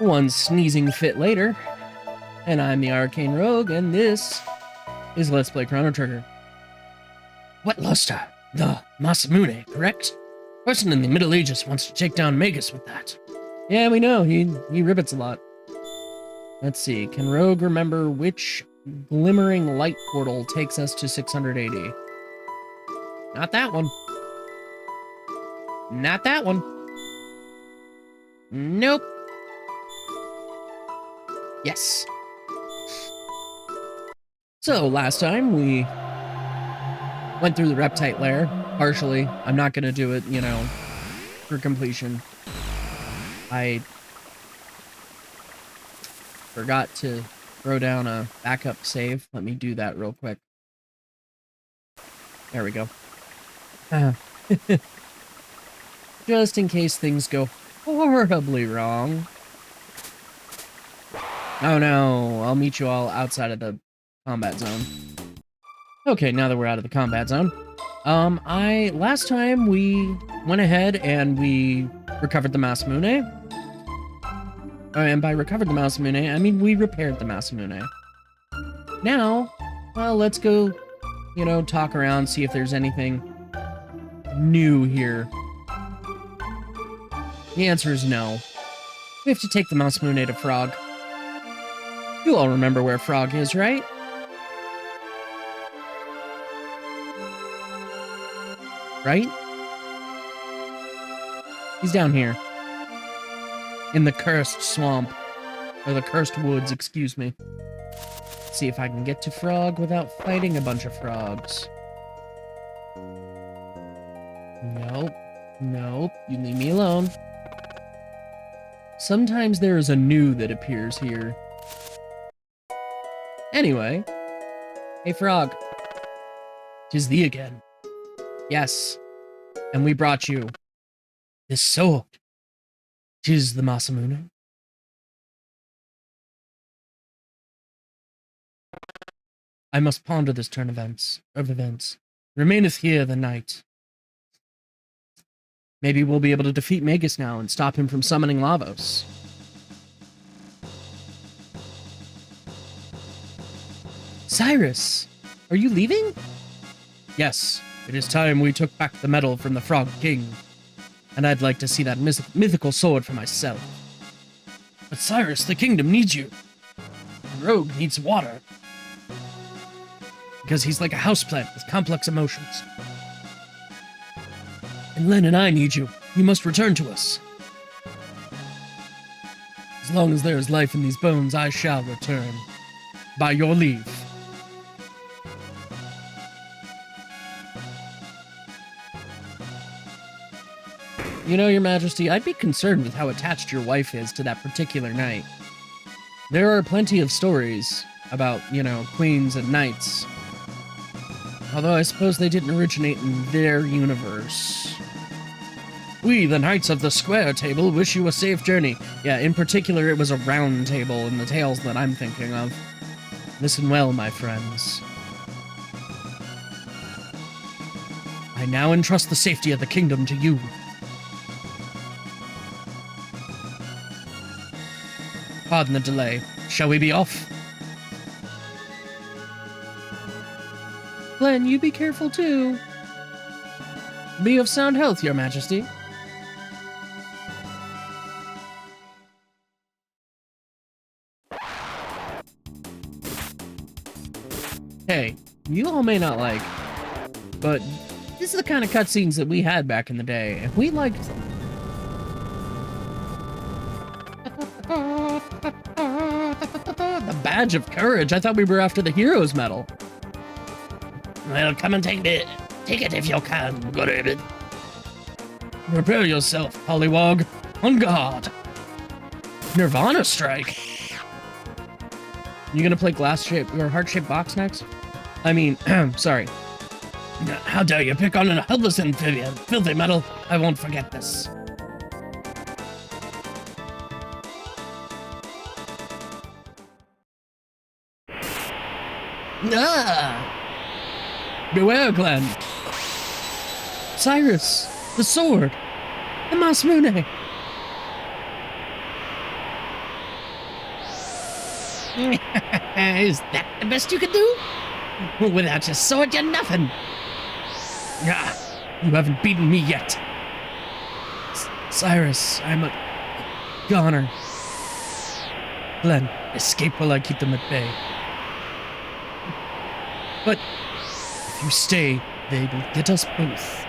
One sneezing fit later, and I'm the Arcane Rogue, and this is Let's Play Chrono Trigger. What luster? The Masamune, correct? Person in the Middle Ages wants to take down Magus with that. Yeah, we know, he ribbits a lot. Let's see, can Rogue remember which glimmering light portal takes us to 680? Not that one. Not that one. Nope. Yes. So, last time we went through the Reptite lair, partially. I'm not gonna do it, you know, for completion. I forgot to throw down a backup save. Let me do that real quick. There we go. Just in case things go horribly wrong. Oh no, I'll meet you all outside of the combat zone. Okay, now that we're out of the combat zone. Last time we went ahead and we recovered the Masamune. And by recovered the Masamune, I mean we repaired the Masamune. Now, well, let's go, you know, talk around, see if there's anything new here. The answer is no. We have to take the Masamune to Frog. You all remember where Frog is, right? Right? He's down here. In the cursed swamp. Or the cursed woods, excuse me. Let's see if I can get to Frog without fighting a bunch of frogs. Nope. Nope. You leave me alone. Sometimes there is a new that appears here. Anyway. Hey, Frog. 'Tis thee again. Yes. And we brought you this sword. 'Tis the Masamune. I must ponder this turn of events. Remaineth here the night. Maybe we'll be able to defeat Magus now and stop him from summoning Lavos. Cyrus, are you leaving? Yes, it is time we took back the medal from the Frog King. And I'd like to see that mythical sword for myself. But Cyrus, the kingdom needs you. The Rogue needs water. Because he's like a houseplant with complex emotions. And Len and I need you. You must return to us. As long as there is life in these bones, I shall return. By your leave. You know, Your Majesty, I'd be concerned with how attached your wife is to that particular knight. There are plenty of stories about, you know, queens and knights. Although I suppose they didn't originate in their universe. We, the Knights of the Square Table, wish you a safe journey. Yeah, in particular, it was a round table in the tales that I'm thinking of. Listen well, my friends. I now entrust the safety of the kingdom to you. Pardon the delay. Shall we be off? Glenn, you be careful too. Be of sound health, Your Majesty. Hey, you all may not like, but this is the kind of cutscenes that we had back in the day, and we liked them. The badge of courage. I thought we were after the hero's medal. Well, come and take it if you can, good evening. Prepare yourself, Pollywog. On guard. Nirvana strike. You gonna play glass-shaped or heart-shaped box next? I mean, sorry. How dare you pick on a helpless amphibian, filthy metal. I won't forget this. Ah! Beware, Glenn. Cyrus, the sword, the Masamune. Is that the best you can do? Without your sword, you're nothing. Ah, you haven't beaten me yet. Cyrus, I'm a goner. Glenn, escape while I keep them at bay. But if you stay, they will get us both.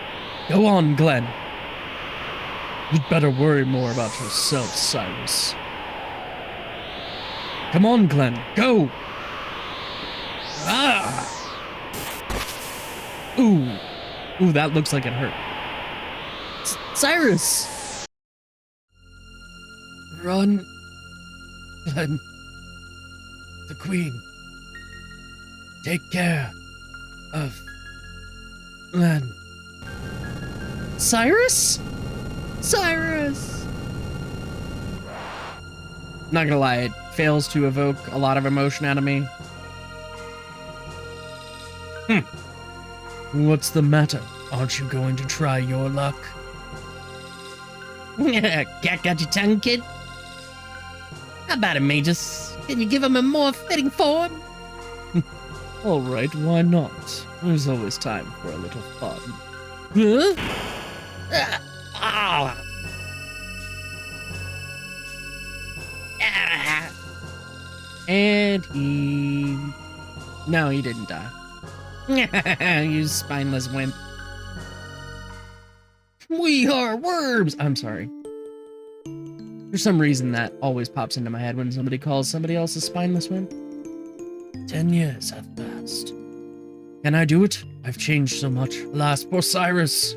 Go on, Glenn. You'd better worry more about yourself, Cyrus. Come on, Glenn, go! Ah! Ooh. Ooh, that looks like it hurt. Cyrus! Run, Glenn. The Queen. Take care of Glenn. Cyrus? Cyrus! Not gonna lie, it fails to evoke a lot of emotion out of me. What's the matter? Aren't you going to try your luck? Cat got your tongue, kid? How about it, Magus? Can you give him a more fitting form? All right, why not? There's always time for a little fun. Huh? And he... No, he didn't die. You spineless wimp. We are worms! I'm sorry. For some reason, that always pops into my head when somebody calls somebody else a spineless wimp. 10 years have passed. Can I do it? I've changed so much. Alas, poor Cyrus.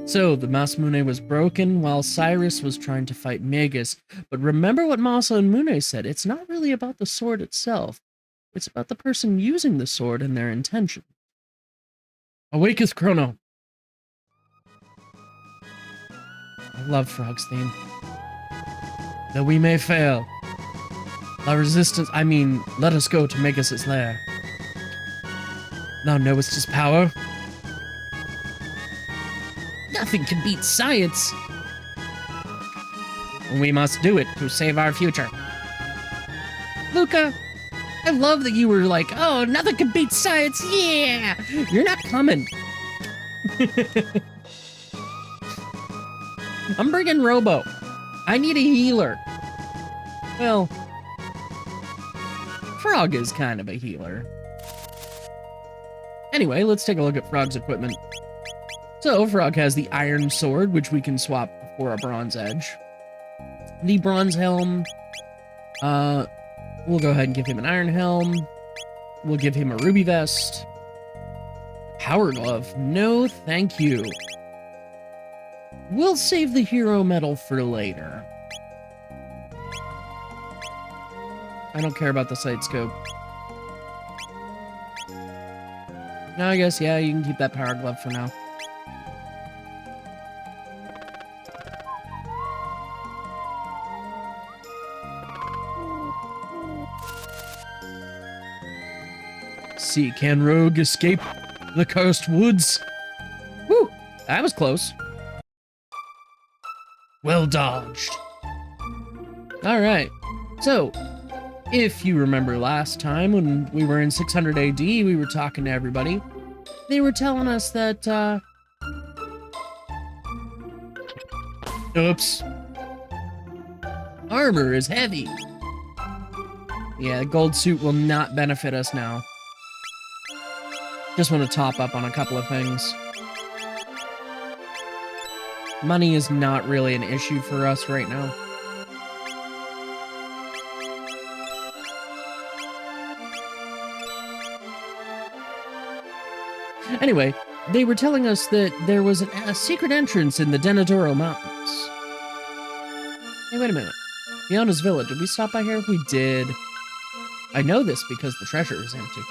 So, the Masamune was broken while Cyrus was trying to fight Magus. But remember what Masamune said, it's not really about the sword itself. It's about the person using the sword and their intention. Awaketh Chrono. I love Frog's theme. Though we may fail, let us go to Magus' lair. Thou knowest his power. Nothing can beat science. We must do it to save our future. Luca, I love that you were like, oh, nothing can beat science, yeah! You're not coming. I'm bringing Robo. I need a healer. Well, Frog is kind of a healer. Anyway, let's take a look at Frog's equipment. So, Frog has the iron sword, which we can swap for a bronze edge. The bronze helm, we'll go ahead and give him an iron helm. We'll give him a ruby vest. Power glove, no thank you. We'll save the hero medal for later. I don't care about the sight scope. No, I guess, yeah, you can keep that power glove for now. See, can Rogue escape the cursed woods? Whew, that was close. Well dodged. Alright, so, if you remember last time when we were in 600 AD, we were talking to everybody. They were telling us that, oops. Armor is heavy. Yeah, the gold suit will not benefit us now. Just want to top up on a couple of things. Money is not really an issue for us right now. Anyway, they were telling us that there was a secret entrance in the Denadoro Mountains. Hey, wait a minute. Fiona's village. Did we stop by here? We did. I know this because the treasure is empty.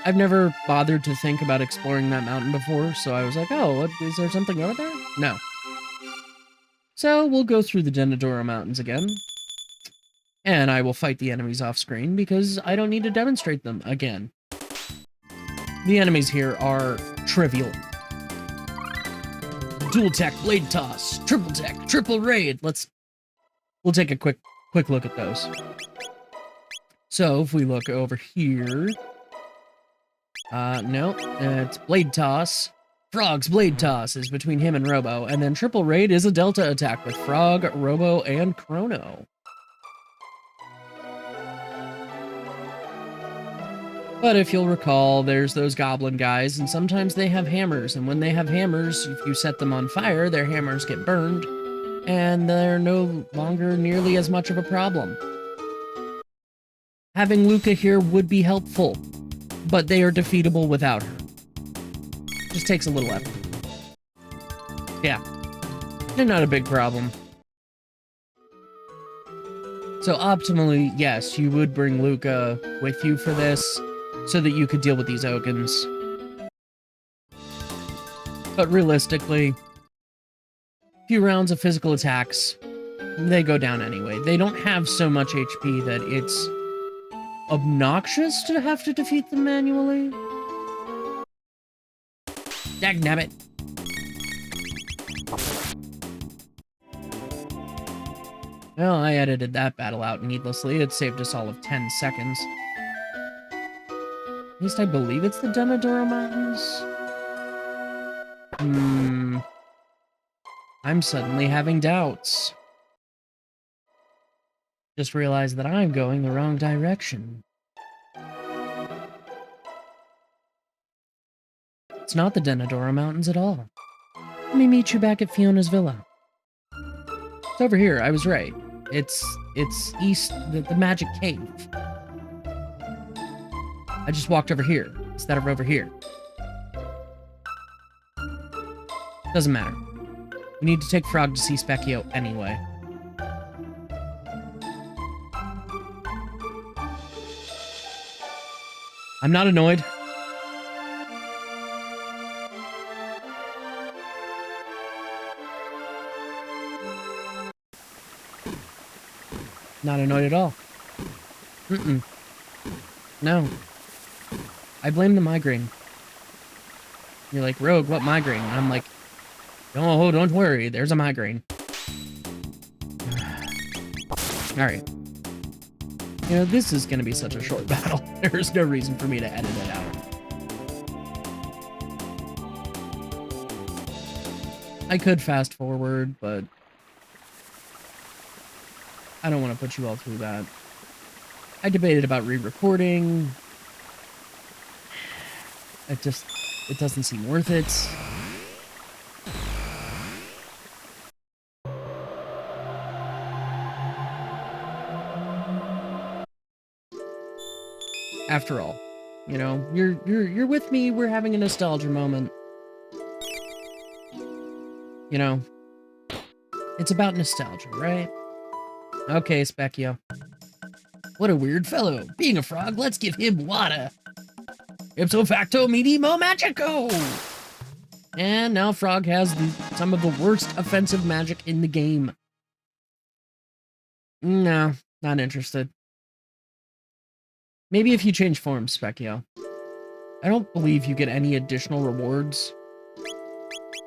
I've never bothered to think about exploring that mountain before, so I was like, oh, is there something over there? No. So we'll go through the Denadoro Mountains again. And I will fight the enemies off screen because I don't need to demonstrate them again. The enemies here are trivial. Dual tech, blade toss, triple tech, triple raid. Let's we'll take a quick look at those. So if we look over here, no, it's Blade Toss. Frog's Blade Toss is between him and Robo, and then Triple Raid is a Delta attack with Frog, Robo, and Chrono. But if you'll recall, there's those goblin guys, and sometimes they have hammers, and when they have hammers, if you set them on fire, their hammers get burned, and they're no longer nearly as much of a problem. Having Luca here would be helpful, but they are defeatable without her. Just takes a little effort. Yeah, they're not a big problem. So optimally, yes, you would bring Luca with you for this, so that you could deal with these Ogans. But realistically, a few rounds of physical attacks, they go down anyway. They don't have so much HP that it's obnoxious to have to defeat them manually. Dagnabbit. Well, I edited that battle out needlessly. It saved us all of 10 seconds. At least I believe it's the Denadora Mountains. I'm suddenly having doubts. Just realized that I'm going the wrong direction. It's not the Denadora Mountains at all. Let me meet you back at Fiona's villa. It's over here, I was right. It's east, the Magic Cave. I just walked over here, instead of over here. Doesn't matter. We need to take Frog to see Specchio anyway. I'm not annoyed. Not annoyed at all. No. I blame the migraine. You're like, Rogue, what migraine? And I'm like, oh, don't worry, there's a migraine. Alright. You know, this is gonna be such a short battle. There's no reason for me to edit it out. I could fast forward, but I don't want to put you all through that. I debated about re-recording. It doesn't seem worth it. After all, you know, you're with me, we're having a nostalgia moment. You know, it's about nostalgia, right? Okay, Specchio. What a weird fellow. Being a frog, let's give him water. Ipso facto minimo magico! And now Frog has some of the worst offensive magic in the game. No, not interested. Maybe if you change forms, Specchio. I don't believe you get any additional rewards.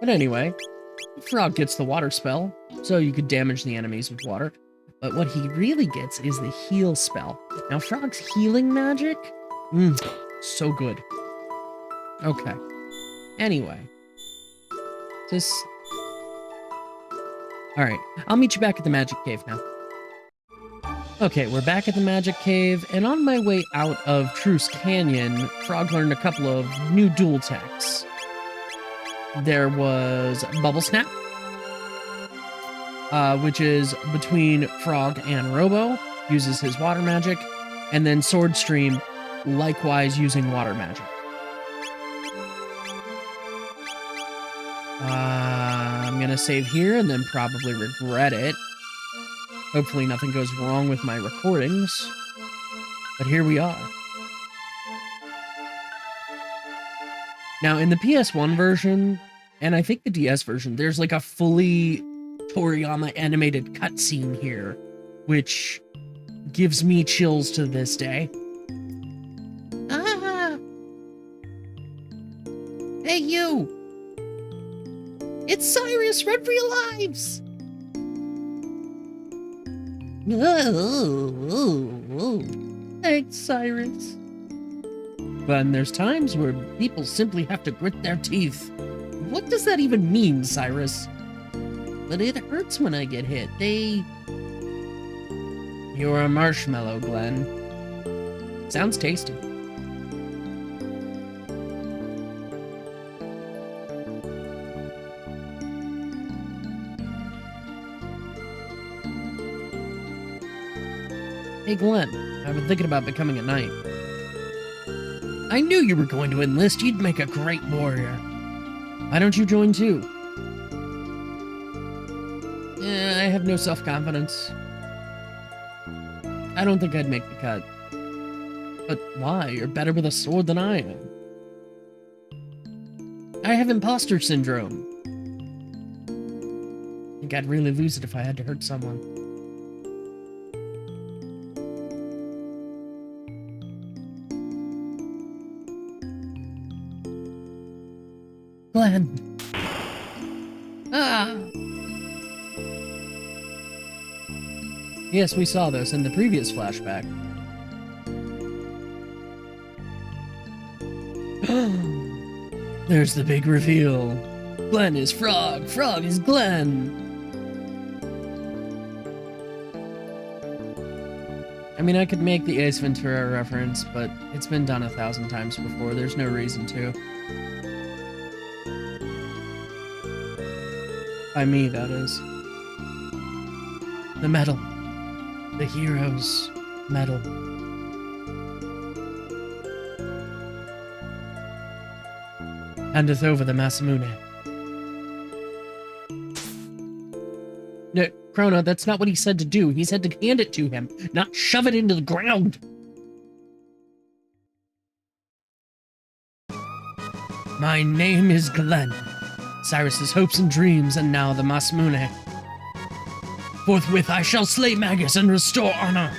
But anyway, Frog gets the water spell, so you could damage the enemies with water. But what he really gets is the heal spell. Now, Frog's healing magic? So good. Okay. Anyway. Alright, I'll meet you back at the Magic Cave now. Okay, we're back at the Magic Cave, and on my way out of Truce Canyon, Frog learned a couple of new dual attacks. There was Bubble Snap, which is between Frog and Robo, uses his water magic, and then Sword Stream, likewise using water magic. I'm gonna save here and then probably regret it. Hopefully nothing goes wrong with my recordings. But here we are. Now, in the PS1 version, and I think the DS version, there's like a fully Toriyama animated cutscene here, which gives me chills to this day. Ah! Hey, you! It's Cyrus! Run for your lives! Thanks, Cyrus. But there's times where people simply have to grit their teeth. What does that even mean, Cyrus? But it hurts when I get hit. You're a marshmallow, Glenn. Sounds tasty. Hey, Glenn, I've been thinking about becoming a knight. I knew you were going to enlist. You'd make a great warrior. Why don't you join too? I have no self-confidence. I don't think I'd make the cut. But why? You're better with a sword than I am. I have imposter syndrome. I think I'd really lose it if I had to hurt someone. Glenn. Ah! Yes, we saw this in the previous flashback. There's the big reveal. Glenn is Frog. Frog is Glenn. I mean, I could make the Ace Ventura reference, but it's been done 1,000 times before. There's no reason to. By me, that is. The medal. The hero's medal. Handeth over the Masamune. No, Chrono, that's not what he said to do. He said to hand it to him, not shove it into the ground. My name is Glenn. Cyrus's hopes and dreams, and now the Masamune. Forthwith I shall slay Magus and restore honor.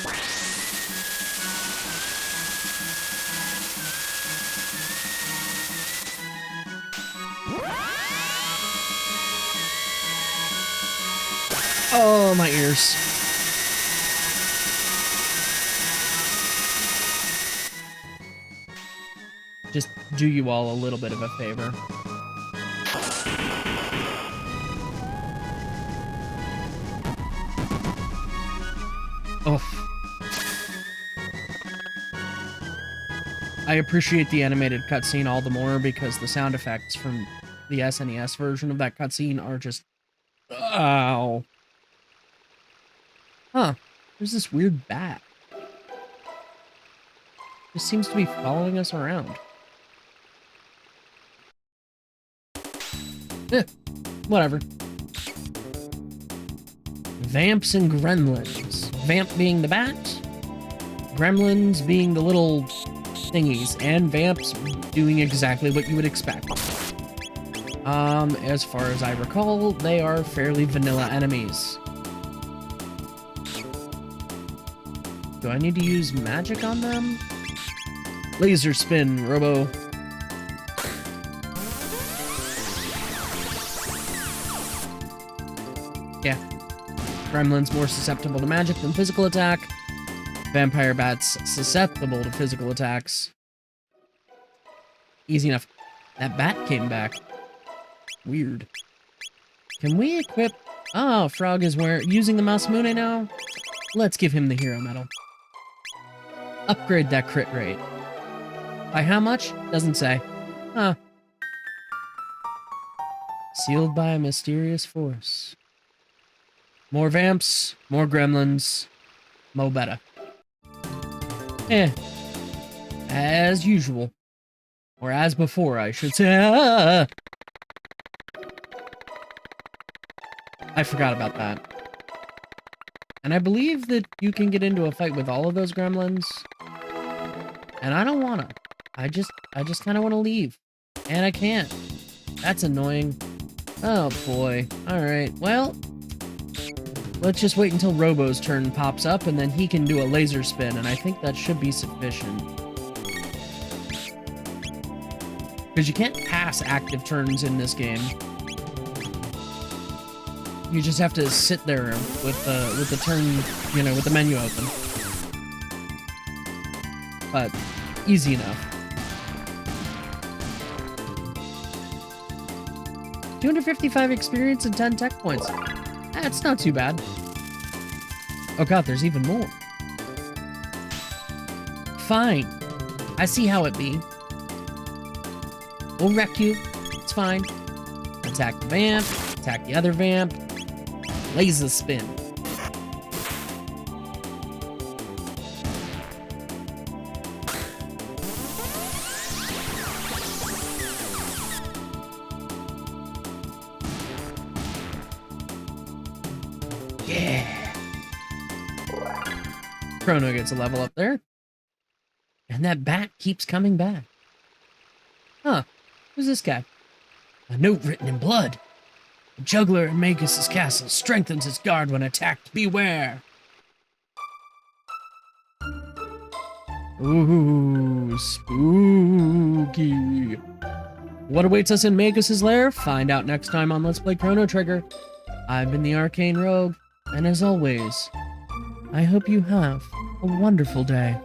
Oh, my ears. Just do you all a little bit of a favor. Oh. I appreciate the animated cutscene all the more because the sound effects from the SNES version of that cutscene are just... Ow. Huh. There's this weird bat. It seems to be following us around. Whatever. Vamps and gremlins. Vamp being the bat, gremlins being the little thingies, and vamps doing exactly what you would expect. As far as I recall, they are fairly vanilla enemies. Do I need to use magic on them? Laser spin, Robo. Yeah. Gremlins more susceptible to magic than physical attack. Vampire bats susceptible to physical attacks. Easy enough. That bat came back. Weird. Can we equip... Oh, Frog is using the Masamune now? Let's give him the hero medal. Upgrade that crit rate. By how much? Doesn't say. Huh. Sealed by a mysterious force. More vamps, more gremlins, mo better. As usual. Or as before, I should say. Ah! I forgot about that. And I believe that you can get into a fight with all of those gremlins. And I don't wanna. I just kinda wanna leave. And I can't. That's annoying. Oh boy. Alright, well... Let's just wait until Robo's turn pops up, and then he can do a laser spin, and I think that should be sufficient. Because you can't pass active turns in this game. You just have to sit there with the turn, you know, with the menu open. But easy enough. 255 experience and 10 tech points. That's not too bad. Oh god, there's even more. Fine. I see how it be. We'll wreck you. It's fine. Attack the vamp. Attack the other vamp. Laser spin. Yeah. Chrono gets a level up there. And that bat keeps coming back. Huh. Who's this guy? A note written in blood. The juggler in Magus' castle strengthens its guard when attacked. Beware! Ooh, spooky. What awaits us in Magus' lair? Find out next time on Let's Play Chrono Trigger. I've been the Arcane Rogue, and as always, I hope you have a wonderful day.